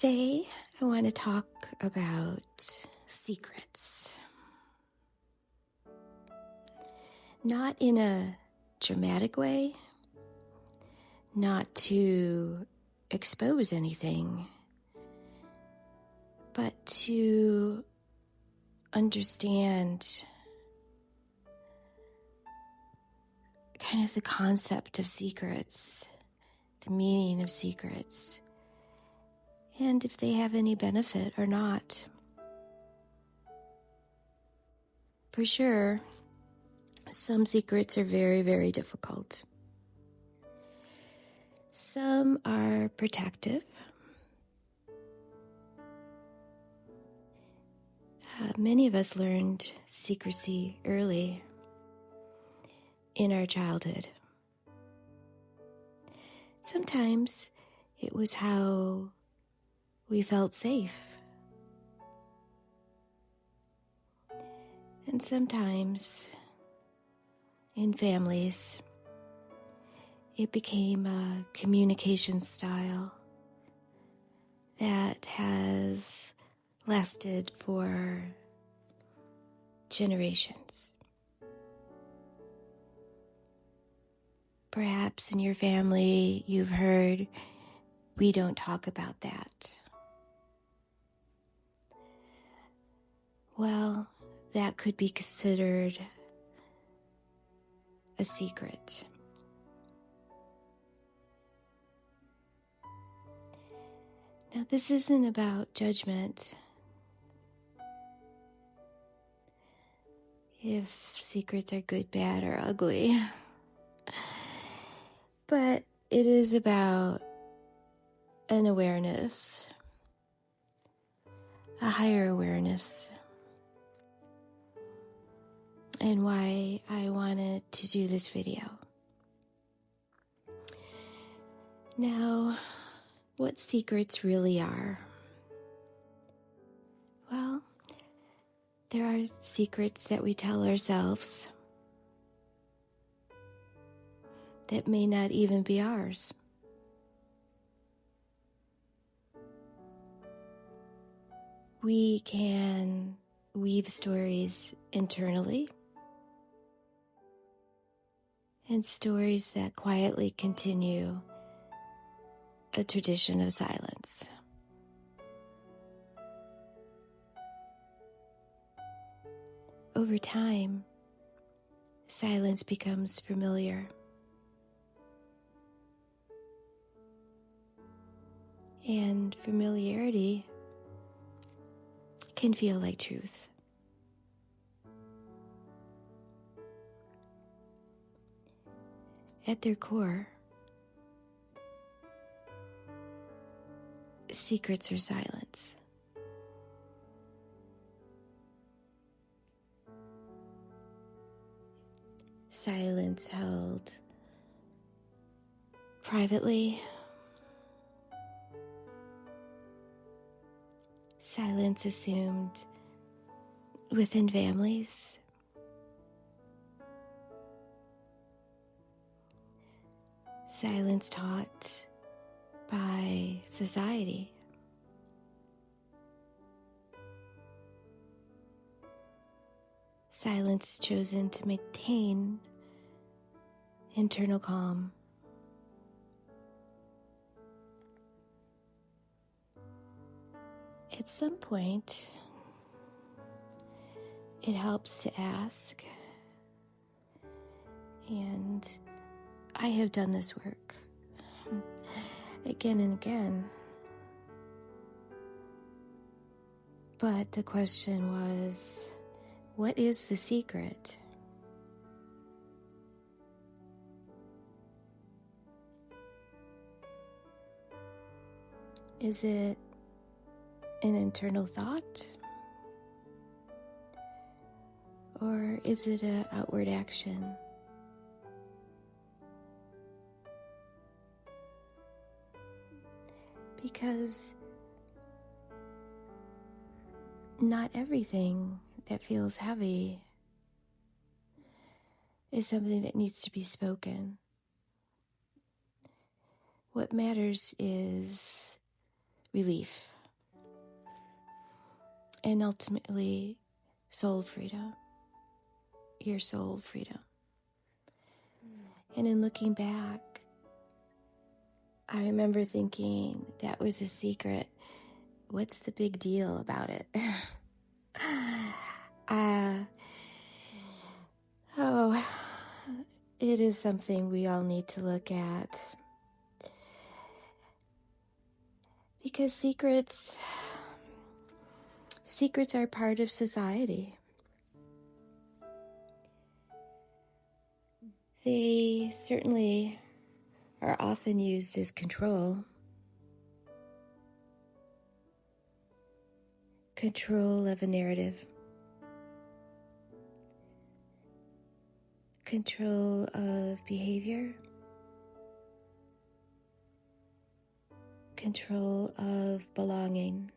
Today, I want to talk about secrets. Not in a dramatic way, not to expose anything, but to understand kind of the concept of secrets, the meaning of secrets, and if they have any benefit or not. For sure, some secrets are very, very difficult. Some are protective. Many of us learned secrecy early in our childhood. Sometimes it was how we felt safe. And sometimes in families, it became a communication style that has lasted for generations. Perhaps in your family, you've heard, "We don't talk about that." Well, that could be considered a secret. Now, this isn't about judgment. If secrets are good, bad, or ugly. But it is about an awareness, a higher awareness, and why I wanted to do this video. Now, what secrets really are? Well, there are secrets that we tell ourselves that may not even be ours. We can weave stories internally and stories that quietly continue a tradition of silence. Over time, silence becomes familiar. And familiarity can feel like truth. At their core, secrets are silence. Silence held privately. Silence assumed within families. Silence taught by society. Silence chosen to maintain internal calm. At some point, it helps to ask, and I have done this work again and again. But the question was, what is the secret? Is it an internal thought? Or is it an outward action? Because not everything that feels heavy is something that needs to be spoken. What matters is relief. and ultimately soul freedom, your soul freedom. And in looking back, I remember thinking, that was a secret. What's the big deal about it? It is something we all need to look at. Because secrets are part of society. They certainly are often used as control. Control of a narrative. Control of behavior. Control of belonging.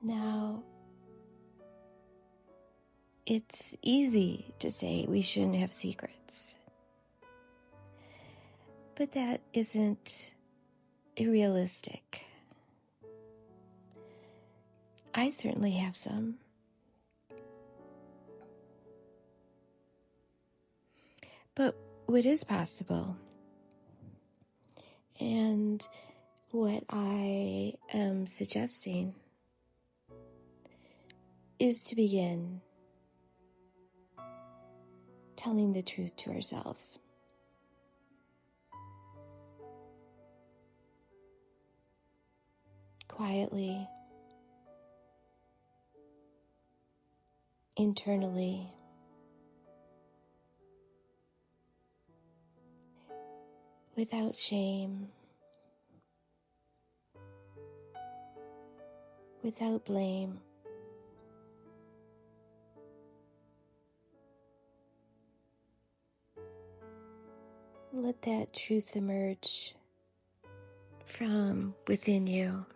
Now, it's easy to say we shouldn't have secrets. But that isn't realistic. I certainly have some. But what is possible, and what I am suggesting, is to begin telling the truth to ourselves. Quietly, internally, without shame, without blame. Let that truth emerge from within you,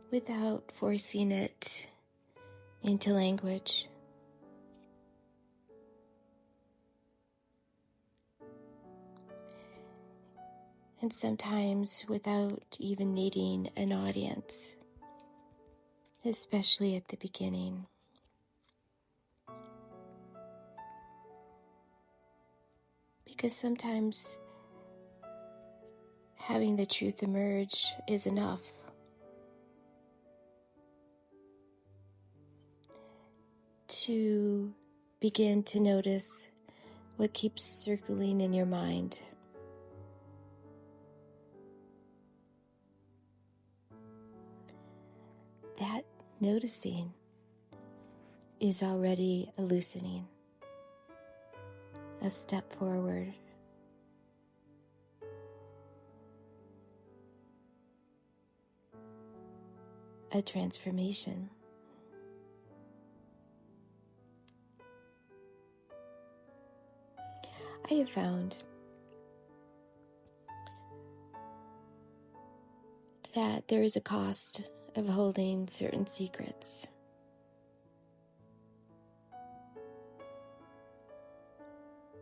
without forcing it into language. And sometimes without even needing an audience, especially at the beginning. Because sometimes having the truth emerge is enough. To begin to notice what keeps circling in your mind. That noticing is already a loosening, a step forward. A transformation. I have found that there is a cost of holding certain secrets.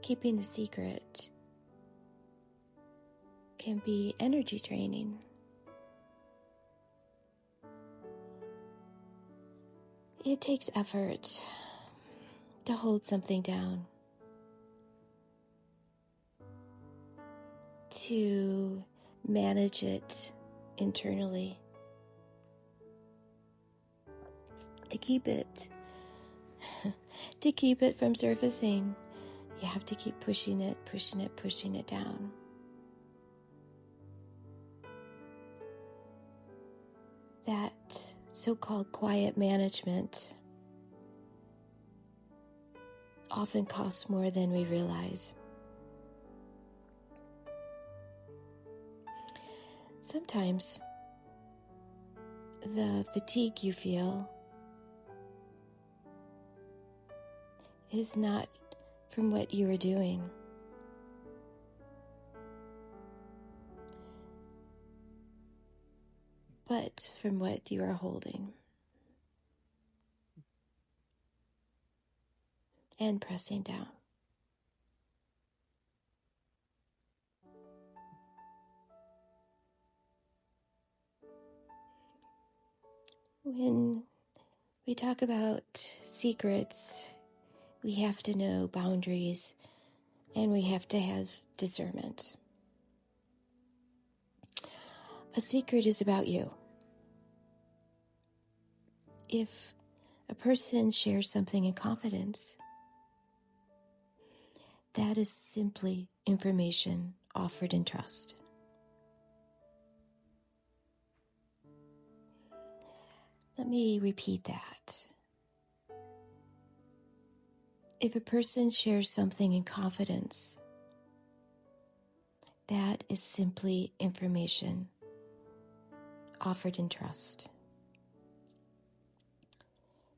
Keeping a secret can be energy draining. It takes effort to hold something down, to manage it internally, to keep it from surfacing. You have to keep pushing it down. That so-called quiet management often costs more than we realize. Sometimes the fatigue you feel is not from what you are doing, but from what you are holding and pressing down. When we talk about secrets, we have to know boundaries and we have to have discernment. A secret is about you. If a person shares something in confidence, that is simply information offered in trust. Let me repeat that. If a person shares something in confidence, that is simply information offered in trust.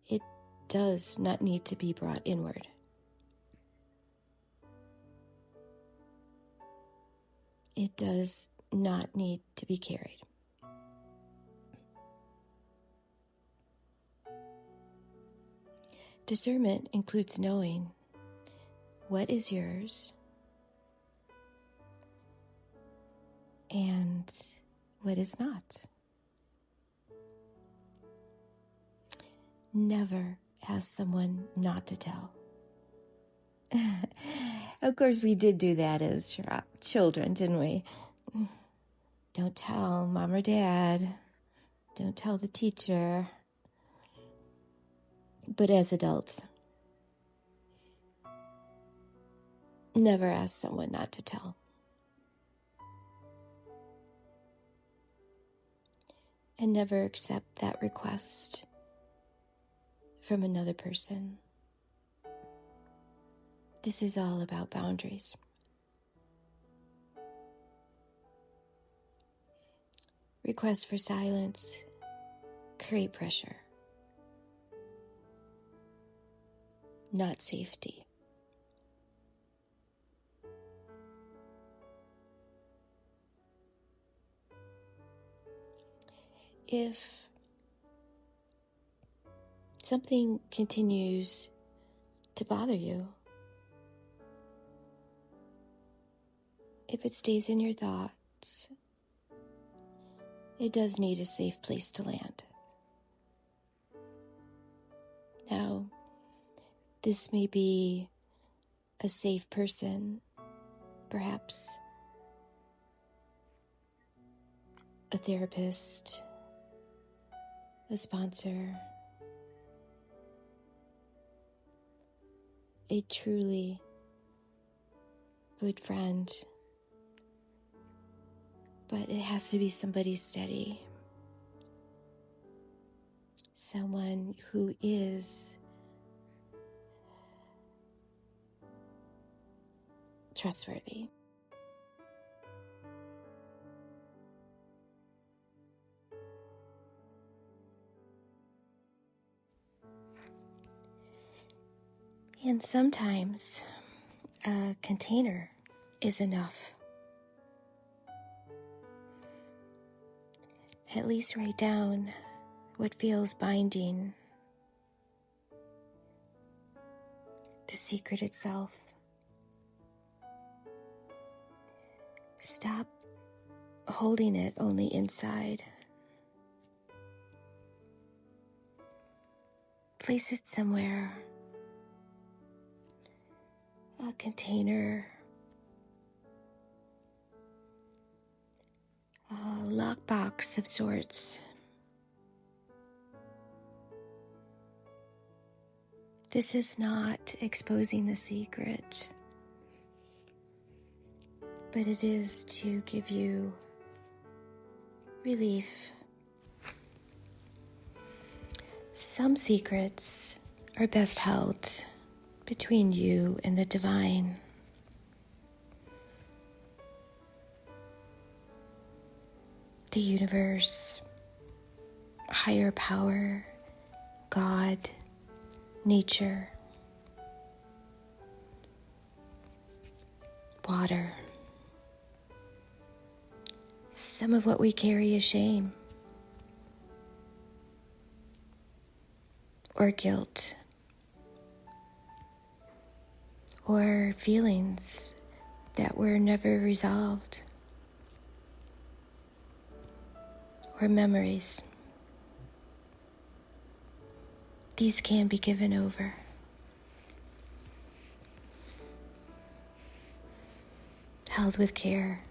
It does not need to be brought inward. It does not need to be carried. Discernment includes knowing what is yours and what is not. Never ask someone not to tell. Of course, we did do that as children, didn't we? Don't tell mom or dad. Don't tell the teacher. But as adults, never ask someone not to tell. And never accept that request from another person. This is all about boundaries. Requests for silence create pressure, not safety. If something continues to bother you, if it stays in your thoughts, it does need a safe place to land. Now, this may be a safe person, perhaps a therapist, a sponsor, a truly good friend, but it has to be somebody steady, someone who is trustworthy. And sometimes a container is enough. At least write down what feels binding, the secret itself. Stop holding it only inside. Place it somewhere. A container, a lockbox of sorts. This is not exposing the secret, but it is to give you relief. Some secrets are best held between you and the divine. The universe, higher power, God, nature, water. Some of what we carry is shame or guilt or feelings that were never resolved or memories. these can be given over. Held with care.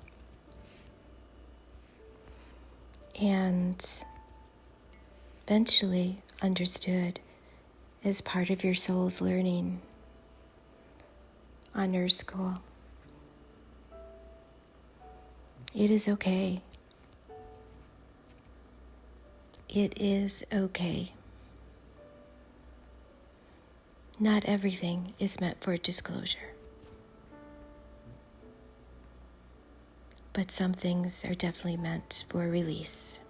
And eventually understood as part of your soul's learning on Earth School. It is okay. It is okay. Not everything is meant for disclosure. But some things are definitely meant for release.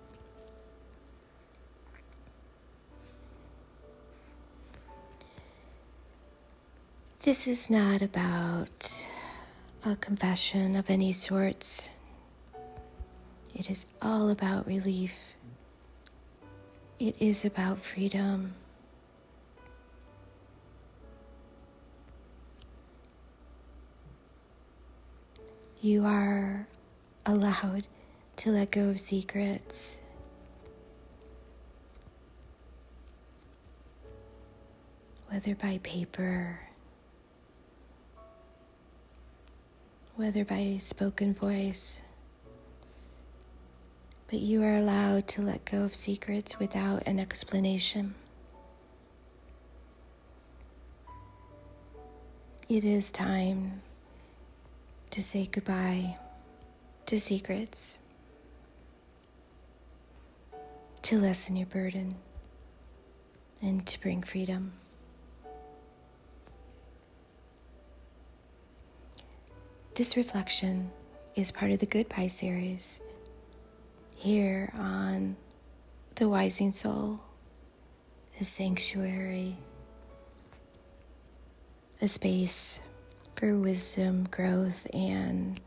This is not about a confession of any sorts. It is all about relief. It is about freedom. You are allowed to let go of secrets. Whether by paper, whether by spoken voice, but you are allowed to let go of secrets without an explanation. It is time to say goodbye to secrets, to lessen your burden, and to bring freedom. This reflection is part of the Goodbye series here on The Rising Soul, a sanctuary, a space for wisdom, growth, and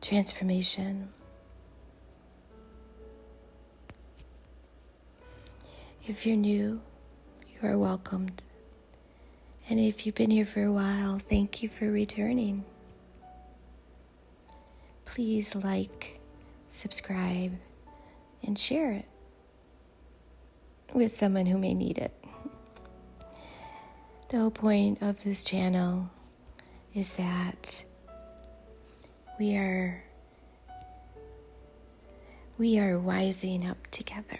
transformation. If you're new, you are welcomed. And if you've been here for a while, thank you for returning. Please like, subscribe, and share it with someone who may need it. The whole point of this channel is that we are rising up together.